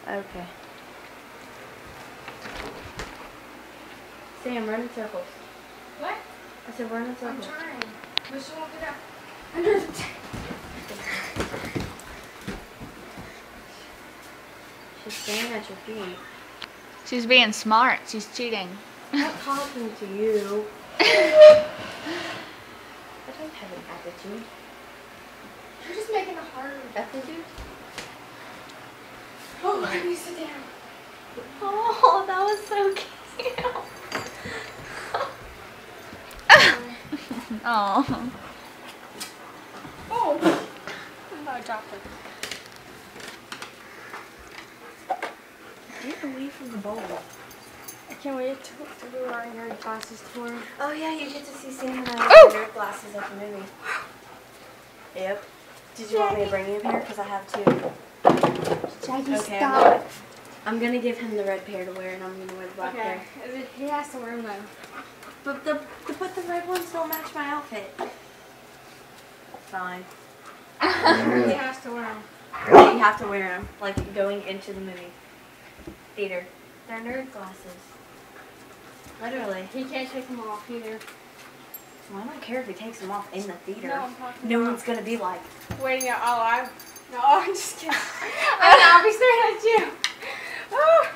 Okay. Sam, run in circles. What? I said run in circles. I'm trying. But she won't get up. Under the She's staying at your feet. She's being smart. She's cheating. I'm not talking to you. I don't have an attitude. You're just making it harder. Attitude? Oh, let me sit down. Oh, that was so cute. Oh. Oh. I dropped it. Get away from the bowl. I can't wait to do our nerd classes tour. Oh yeah, you get to see Sam and I Oh! with nerd glasses at the movie. Yep. Did you want me to bring him here? Because I have two. Jackie, Okay, stop. I'm gonna give him the red pair to wear, and I'm gonna wear the black pair. He has to wear them though. But the red ones don't match my outfit. Fine. He has to wear them. Yeah, you have to wear them, like going into the movie theater. They're nerd glasses. Literally. He can't take them off either. Well, I don't care if he takes them off in the theater. No, I'm talking No about one's gonna be like, waiting out. Oh, no, I'm just kidding. I'll be staring at you. Oh,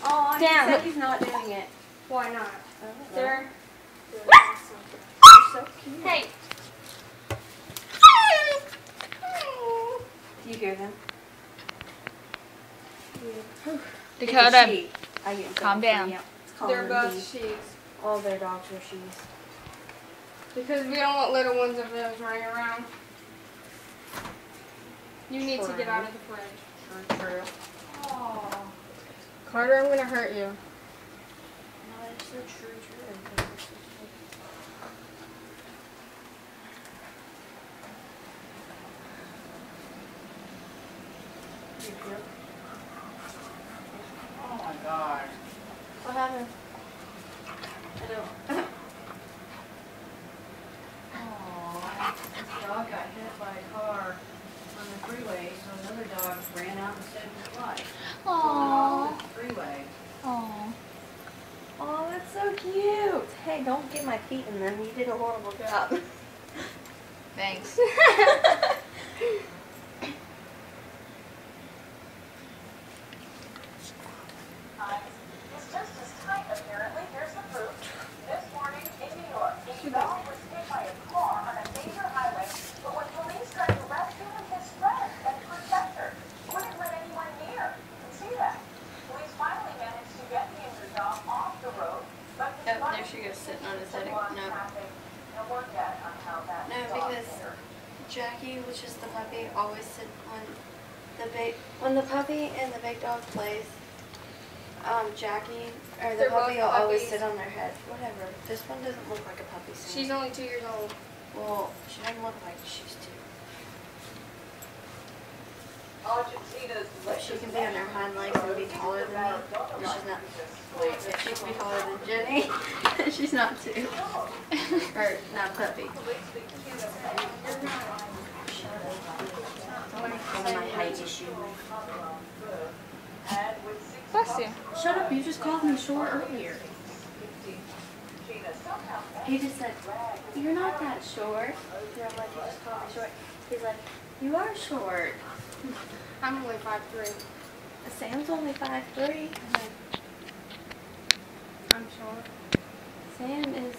oh, he damn. said he's not doing it. Why not? They're so cute. Hey. Do you hear them? Dakota, It's a she. I get calm down. Yeah. It's calling They're them both he. she's. All their dogs are she's. Because we don't want little ones of those running around. You need to get out of the fridge. True. Oh. Carter, I'm gonna hurt you. No, it's so true. Oh my God. What happened? I don't. Aww. This dog got hit by a car on the freeway, so another dog ran out and saved his life. Aww. On the freeway. Aww. Oh, that's so cute. Hey, don't get my feet in them. You did a horrible job. Thanks. It's just as tight, apparently. Here's the proof. This morning in New York, a dog was hit by a car on a major highway, but when police tried to rescue him, his friend and protector wouldn't let anyone near. You can see that. Police finally managed to get the injured dog off the road, but his Oh, there she goes, sitting on his head. No. No word yet on how that No, dog because fared. Jackie, which is the puppy, always sit when the puppy and the big dog plays. Jackie or the They're puppy will both always puppies. sit on their head. Whatever. This one doesn't look like a puppy. Sam. She's only 2 years old. Well, she doesn't look like she's two. Argentina's But she can be on her hind legs and be taller than me. And she's not. Wait, if she can be taller than Jenny, she's not two. Or not puppy. One of my height issues. Bless you. Shut up! You just called me short earlier. He just said, "You're not that short." And I'm like, "You just called me short." He's like, "You are short." I'm only 5'3". Sam's only 5'3". I'm short. Sam is